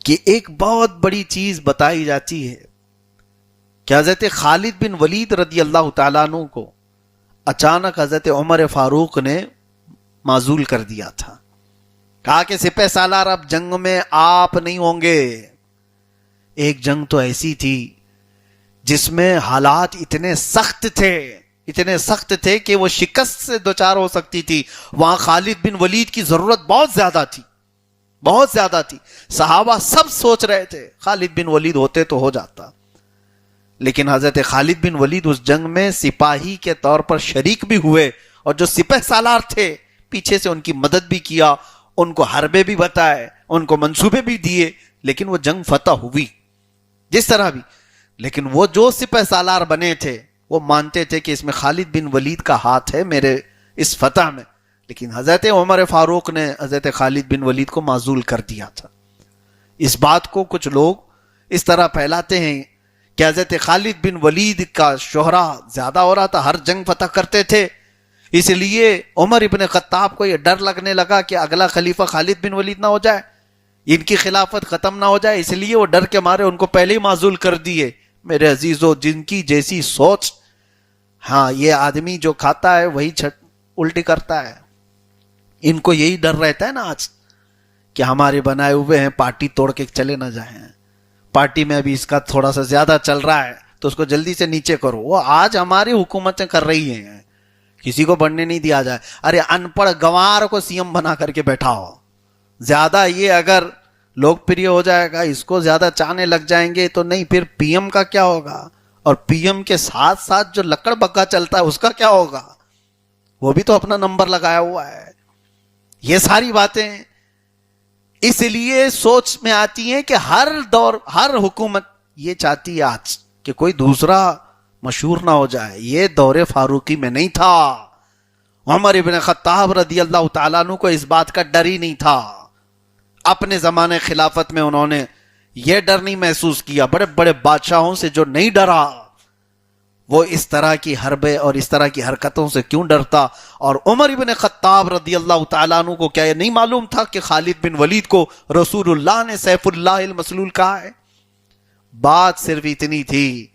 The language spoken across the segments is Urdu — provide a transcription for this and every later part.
کہ ایک بہت بڑی چیز بتائی جاتی ہے کہ حضرت خالد بن ولید رضی اللہ تعالیٰ عنہ کو اچانک حضرت عمر فاروق نے معزول کر دیا تھا. کہا کہ سپہ سالار اب جنگ میں آپ نہیں ہوں گے. ایک جنگ تو ایسی تھی جس میں حالات اتنے سخت تھے کہ وہ شکست سے دوچار ہو سکتی تھی. وہاں خالد بن ولید کی ضرورت بہت زیادہ تھی. صحابہ سب سوچ رہے تھے خالد بن ولید ہوتے تو ہو جاتا، لیکن حضرت خالد بن ولید اس جنگ میں سپاہی کے طور پر شریک بھی ہوئے، اور جو سپہ سالار تھے پیچھے سے ان کی مدد بھی کیا، ان کو حربے بھی بتائے، ان کو منصوبے بھی دیے، لیکن وہ جنگ فتح ہوئی جس طرح بھی. لیکن وہ جو سپہ سالار بنے تھے وہ مانتے تھے کہ اس میں خالد بن ولید کا ہاتھ ہے میرے اس فتح میں. لیکن حضرت عمر فاروق نے حضرت خالد بن ولید کو معزول کر دیا تھا. اس بات کو کچھ لوگ اس طرح پھیلاتے ہیں کہ حضرت خالد بن ولید کا شہرہ زیادہ ہو رہا تھا، ہر جنگ فتح کرتے تھے، اس لیے عمر ابن خطاب کو یہ ڈر لگنے لگا کہ اگلا خلیفہ خالد بن ولید نہ ہو جائے، ان کی خلافت ختم نہ ہو جائے، اس لیے وہ ڈر کے مارے ان کو پہلے ہی معزول کر دیے. میرے عزیزو، جن کی جیسی سوچ، ہاں یہ آدمی جو کھاتا ہے وہی الٹی کرتا ہے. ان کو یہی ڈر رہتا ہے نا آج کہ ہمارے بنائے ہوئے ہیں پارٹی توڑ کے چلے نہ جائیں، پارٹی میں ابھی اس کا تھوڑا سا زیادہ چل رہا ہے تو اس کو جلدی سے نیچے کرو. وہ آج ہماری حکومتیں کر رہی ہیں، کسی کو بڑھنے نہیں دیا جائے. ارے ان پڑھ گوار کو سی ایم بنا کر کے بیٹھا ہو، زیادہ یہ اگر لوگ پریہ ہو جائے گا، اس کو زیادہ چاہنے لگ جائیں گے تو نہیں، پھر پی ایم کا کیا ہوگا؟ اور پی ایم کے ساتھ ساتھ جو لکڑ بگا چلتا ہے اس کا کیا ہوگا؟ وہ بھی تو اپنا نمبر لگایا ہوا ہے. یہ ساری باتیں اس لیے سوچ میں آتی ہیں کہ ہر دور، ہر حکومت یہ چاہتی ہے آج کہ کوئی دوسرا مشہور نہ ہو جائے. یہ دور فاروقی میں نہیں تھا. عمر ابن خطاب رضی اللہ تعالیٰ عنہ کو اس بات کا ڈر ہی نہیں تھا. اپنے زمانے خلافت میں انہوں نے یہ ڈر نہیں محسوس کیا. بڑے بڑے بادشاہوں سے جو نہیں ڈرا وہ اس طرح کی حربیں اور اس طرح کی حرکتوں سے کیوں ڈرتا؟ اور عمر ابن خطاب رضی اللہ تعالیٰ عنہ کو کیا یہ نہیں معلوم تھا کہ خالد بن ولید کو رسول اللہ نے سیف اللہ المسلول کہا ہے؟ بات صرف اتنی تھی،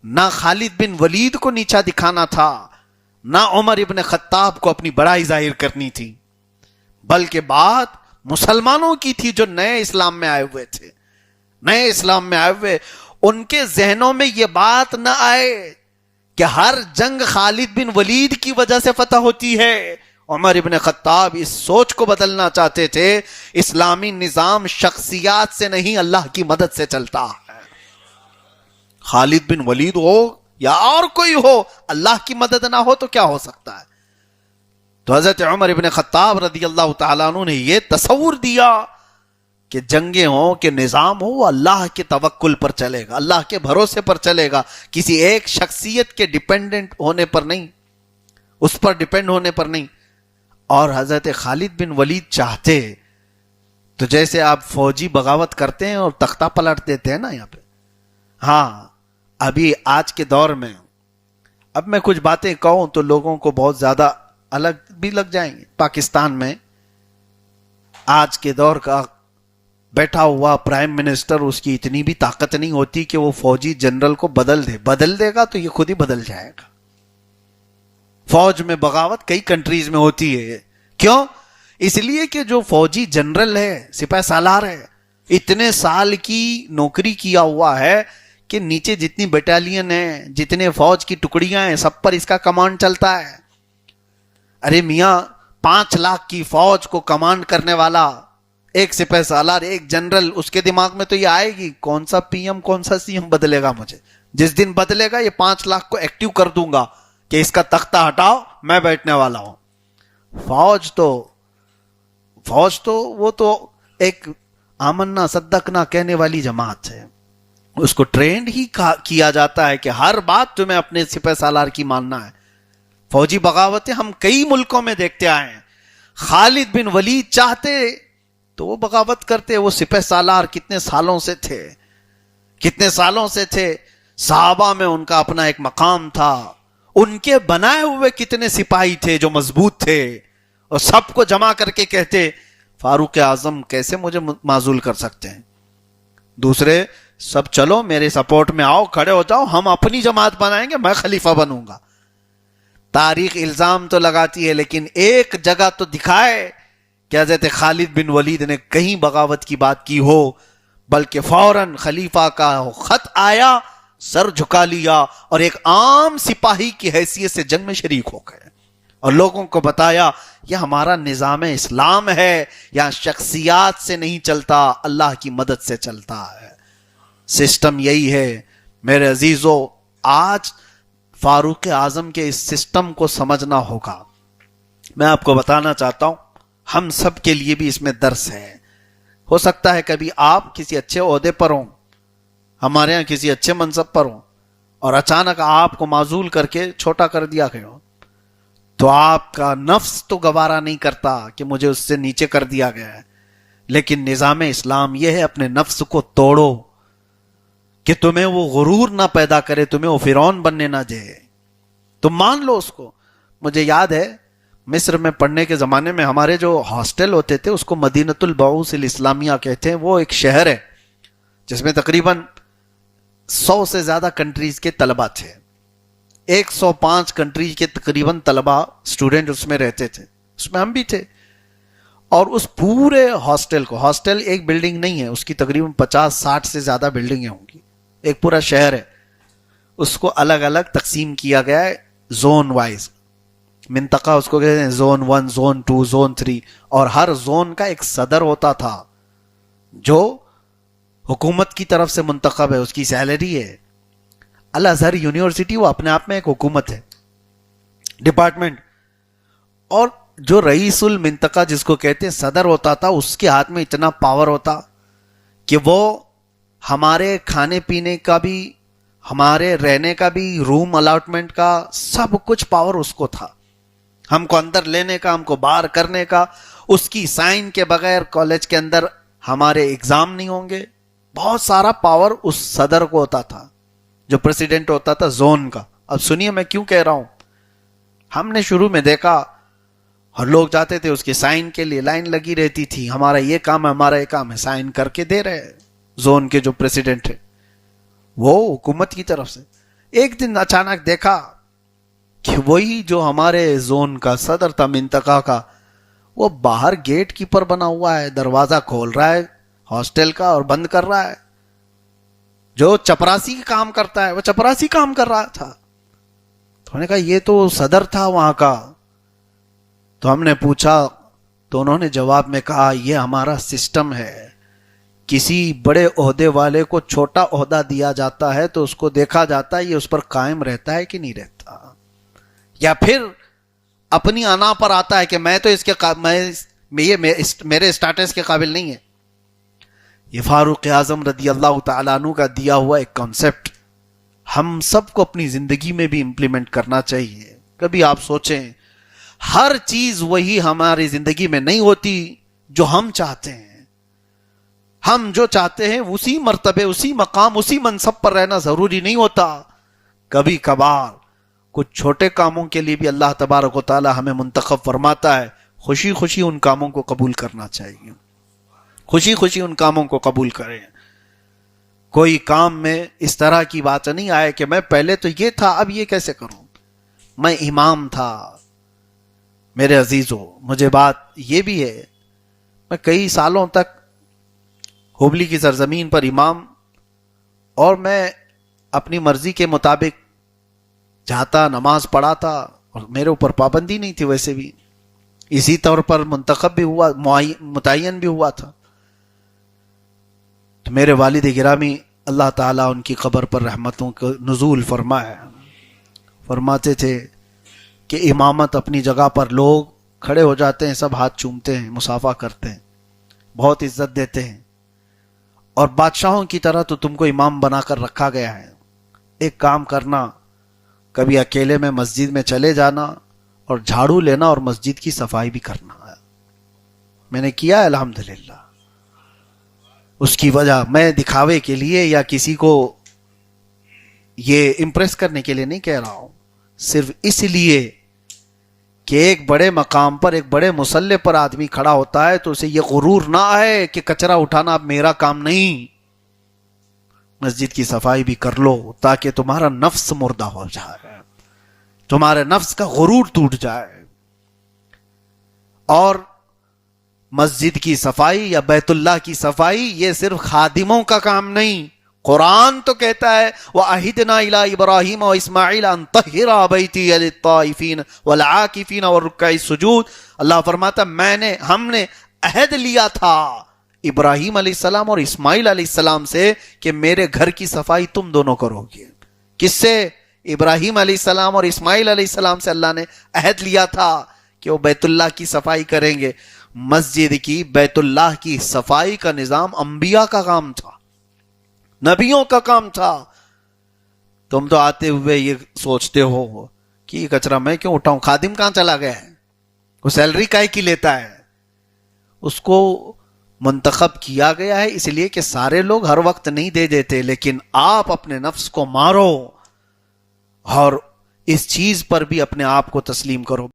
نہ خالد بن ولید کو نیچا دکھانا تھا، نہ عمر ابن خطاب کو اپنی بڑائی ظاہر کرنی تھی، بلکہ بات مسلمانوں کی تھی جو نئے اسلام میں آئے ہوئے تھے. نئے اسلام میں آئے ہوئے ان کے ذہنوں میں یہ بات نہ آئے کہ ہر جنگ خالد بن ولید کی وجہ سے فتح ہوتی ہے. عمر ابن خطاب اس سوچ کو بدلنا چاہتے تھے، اسلامی نظام شخصیات سے نہیں اللہ کی مدد سے چلتا ہے. خالد بن ولید ہو یا اور کوئی ہو، اللہ کی مدد نہ ہو تو کیا ہو سکتا ہے؟ تو حضرت عمر ابن خطاب رضی اللہ تعالیٰ عنہ نے یہ تصور دیا کہ جنگیں ہوں کہ نظام ہو، وہ اللہ کے توکل پر چلے گا، اللہ کے بھروسے پر چلے گا، کسی ایک شخصیت کے ڈیپینڈنٹ ہونے پر نہیں، اس پر ڈیپینڈ ہونے پر نہیں. اور حضرت خالد بن ولید چاہتے تو جیسے آپ فوجی بغاوت کرتے ہیں اور تختہ پلٹ دیتے ہیں نا یہاں پہ، ہاں ابھی آج کے دور میں اب میں کچھ باتیں کہوں تو لوگوں کو بہت زیادہ الگ بھی لگ جائیں گے. پاکستان میں آج کے دور کا بیٹھا ہوا پرائم منسٹر، اس کی اتنی بھی طاقت نہیں ہوتی کہ وہ فوجی جنرل کو بدل دے گا تو یہ خود ہی بدل جائے گا. فوج میں بغاوت کئی کنٹریز میں ہوتی ہے. کیوں؟ اس لیے کہ جو فوجی جنرل ہے، سپہ سالار ہے، اتنے سال کی نوکری کیا ہوا ہے کہ نیچے جتنی بٹالین ہیں، جتنے فوج کی ٹکڑیاں ہیں، سب پر اس کا کمانڈ چلتا ہے. ارے میاں 5 لاکھ کی فوج کو کمانڈ کرنے والا ایک سپہ سالار، ایک جنرل، اس کے دماغ میں تو یہ آئے گی کون سا پی ایم کون سا سی ایم بدلے گا مجھے. جس دن بدلے گا یہ 5 لاکھ کو ایکٹیو کر دوں گا کہ اس کا تختہ ہٹاؤ، میں بیٹھنے والا ہوں. فوج تو وہ تو ایک آمنا صدقنا کہنے والی جماعت ہے. اس کو ٹرینڈ ہی کیا جاتا ہے کہ ہر بات تمہیں اپنے سپہ سالار کی ماننا ہے. فوجی بغاوتیں ہم کئی ملکوں میں دیکھتے آئے ہیں. خالد بن ولید چاہتے تو وہ بغاوت کرتے. وہ سپہ سالار کتنے سالوں سے تھے. صحابہ میں ان کا اپنا ایک مقام تھا. ان کے بنائے ہوئے کتنے سپاہی تھے جو مضبوط تھے، اور سب کو جمع کر کے کہتے فاروق اعظم کیسے مجھے معزول کر سکتے ہیں. دوسرے سب چلو میرے سپورٹ میں آؤ، کھڑے ہو جاؤ، ہم اپنی جماعت بنائیں گے، میں خلیفہ بنوں گا۔ تاریخ الزام تو لگاتی ہے، لیکن ایک جگہ تو دکھائے کہ حضرت خالد بن ولید نے کہیں بغاوت کی بات کی ہو، بلکہ فوراً خلیفہ کا خط آیا، سر جھکا لیا اور ایک عام سپاہی کی حیثیت سے جنگ میں شریک ہو گئے اور لوگوں کو بتایا یہ ہمارا نظام اسلام ہے، یہاں شخصیات سے نہیں چلتا، اللہ کی مدد سے چلتا ہے، سسٹم یہی ہے۔ میرے عزیزو، آج فاروق اعظم کے اس سسٹم کو سمجھنا ہوگا۔ میں آپ کو بتانا چاہتا ہوں، ہم سب کے لیے بھی اس میں درس ہے۔ ہو سکتا ہے کبھی آپ کسی اچھے عہدے پر ہوں، ہمارے ہاں کسی اچھے منصب پر ہوں، اور اچانک آپ کو معزول کر کے چھوٹا کر دیا گیا ہو، تو آپ کا نفس تو گوارا نہیں کرتا کہ مجھے اس سے نیچے کر دیا گیا ہے، لیکن نظام اسلام یہ ہے اپنے نفس کو توڑو کہ تمہیں وہ غرور نہ پیدا کرے، تمہیں وہ فرعون بننے نہ دے، تم مان لو اس کو۔ مجھے یاد ہے مصر میں پڑھنے کے زمانے میں ہمارے جو ہاسٹل ہوتے تھے اس کو مدینۃ البعوث الاسلامیہ کہتے ہیں، وہ ایک شہر ہے جس میں تقریباً 100 سے زیادہ کنٹریز کے طلبہ تھے، 105 کنٹریز کے تقریباً طلبہ اسٹوڈنٹ اس میں رہتے تھے، اس میں ہم بھی تھے۔ اور اس پورے ہاسٹل کو، ہاسٹل ایک بلڈنگ نہیں ہے، اس کی تقریباً 50-60 سے زیادہ بلڈنگیں ہوں گی، ایک پورا شہر ہے، اس کو الگ الگ تقسیم کیا گیا ہے زون وائز، منطقہ اس کو کہتے ہیں زون 1، زون 2، زون 3، اور ہر زون کا ایک صدر ہوتا تھا جو حکومت کی طرف سے منتخب ہے، اس کی سیلری ہے۔ الازہر یونیورسٹی وہ اپنے آپ میں ایک حکومت ہے، ڈپارٹمنٹ، اور جو رئیس المنطقہ جس کو کہتے ہیں صدر ہوتا تھا، اس کے ہاتھ میں اتنا پاور ہوتا کہ وہ ہمارے کھانے پینے کا بھی، ہمارے رہنے کا بھی، روم الاٹمنٹ کا، سب کچھ پاور اس کو تھا، ہم کو اندر لینے کا، ہم کو باہر کرنے کا، اس کی سائن کے بغیر کالج کے اندر ہمارے ایگزام نہیں ہوں گے، بہت سارا پاور اس صدر کو ہوتا تھا جو پریزیڈنٹ ہوتا تھا زون کا۔ اب سنیے میں کیوں کہہ رہا ہوں، ہم نے شروع میں دیکھا اور لوگ جاتے تھے اس کے سائن کے لیے، لائن لگی رہتی تھی، ہمارا یہ کام ہے، ہمارا یہ کام ہے، سائن کر کے دے رہے زون کے جو پریزیڈنٹ ہے وہ حکومت کی طرف سے۔ ایک دن اچانک دیکھا کہ وہی جو ہمارے زون کا صدر تھا منطقہ کا، وہ باہر گیٹ کیپر بنا ہوا ہے، دروازہ کھول رہا ہے ہاسٹل کا اور بند کر رہا ہے، جو چپراسی کام کرتا ہے وہ چپراسی کام کر رہا تھا۔ تو نے کہا یہ تو صدر تھا وہاں کا، تو ہم نے پوچھا تو انہوں نے جواب میں کہا یہ ہمارا سسٹم ہے، کسی بڑے عہدے والے کو چھوٹا عہدہ دیا جاتا ہے تو اس کو دیکھا جاتا ہے یہ اس پر قائم رہتا ہے کہ نہیں رہتا، یا پھر اپنی انا پر آتا ہے کہ میں تو اس کے میرے اسٹیٹس کے قابل نہیں ہے۔ یہ فاروق اعظم رضی اللہ تعالیٰ عنہ کا دیا ہوا ایک کانسیپٹ ہم سب کو اپنی زندگی میں بھی امپلیمنٹ کرنا چاہیے۔ کبھی آپ سوچیں، ہر چیز وہی ہماری زندگی میں نہیں ہوتی جو ہم چاہتے ہیں، ہم جو چاہتے ہیں اسی مرتبے، اسی مقام، اسی منصب پر رہنا ضروری نہیں ہوتا، کبھی کبھار کچھ چھوٹے کاموں کے لیے بھی اللہ تبارک و تعالی ہمیں منتخب فرماتا ہے، خوشی خوشی ان کاموں کو قبول کرنا چاہیے، خوشی خوشی ان کاموں کو قبول کریں۔ کوئی کام میں اس طرح کی بات نہیں آئے کہ میں پہلے تو یہ تھا اب یہ کیسے کروں، میں امام تھا۔ میرے عزیزو، مجھے بات یہ بھی ہے، میں کئی سالوں تک ہوبلی کی سرزمین پر امام، اور میں اپنی مرضی کے مطابق جاتا، نماز پڑھاتا، اور میرے اوپر پابندی نہیں تھی، ویسے بھی اسی طور پر منتخب بھی ہوا، متعین بھی ہوا تھا۔ تو میرے والد گرامی اللہ تعالیٰ ان کی قبر پر رحمتوں کو نزول فرمائے، فرماتے تھے کہ امامت اپنی جگہ پر لوگ کھڑے ہو جاتے ہیں، سب ہاتھ چومتے ہیں، مصافحہ کرتے ہیں، بہت عزت دیتے ہیں، اور بادشاہوں کی طرح تو تم کو امام بنا کر رکھا گیا ہے۔ ایک کام کرنا، کبھی اکیلے میں مسجد میں چلے جانا اور جھاڑو لینا اور مسجد کی صفائی بھی کرنا ہے۔ میں نے کیا الحمدللہ۔ اس کی وجہ میں دکھاوے کے لیے یا کسی کو یہ امپریس کرنے کے لیے نہیں کہہ رہا ہوں، صرف اس لیے کہ ایک بڑے مقام پر، ایک بڑے مسلح پر آدمی کھڑا ہوتا ہے تو اسے یہ غرور نہ آئے کہ کچرا اٹھانا اب میرا کام نہیں، مسجد کی صفائی بھی کر لو تاکہ تمہارا نفس مردہ ہو جائے، تمہارے نفس کا غرور ٹوٹ جائے۔ اور مسجد کی صفائی یا بیت اللہ کی صفائی یہ صرف خادموں کا کام نہیں، قرآن تو کہتا ہے وَأَعِدْنَا إِلَىٰ إِبْرَاهِيمَ وَإِسْمَاعِيلَ أَن طَهِّرَ بَيْتِيَ لِلطَّائِفِينَ وَالْعَاكِفِينَ وَالرُّكَّعِ السُّجُودِ۔ اللہ فرماتا ہم نے عہد لیا تھا ابراہیم علیہ السلام اور اسماعیل علیہ السلام سے کہ میرے گھر کی صفائی تم دونوں کرو گے۔ کس سے؟ ابراہیم علیہ السلام اور اسماعیل علیہ السلام سے اللہ نے عہد لیا تھا کہ وہ بیت اللہ کی صفائی کریں گے۔ مسجد کی، بیت اللہ کی صفائی کا نظام انبیاء کا کام تھا، نبیوں کا کام تھا۔ تم تو آتے ہوئے یہ سوچتے ہو کہ یہ کچرا میں کیوں اٹھاؤں، خادم کہاں چلا گیا ہے، وہ سیلری کائے کی لیتا ہے؟ اس کو منتخب کیا گیا ہے اس لیے کہ سارے لوگ ہر وقت نہیں دے دیتے، لیکن آپ اپنے نفس کو مارو اور اس چیز پر بھی اپنے آپ کو تسلیم کرو۔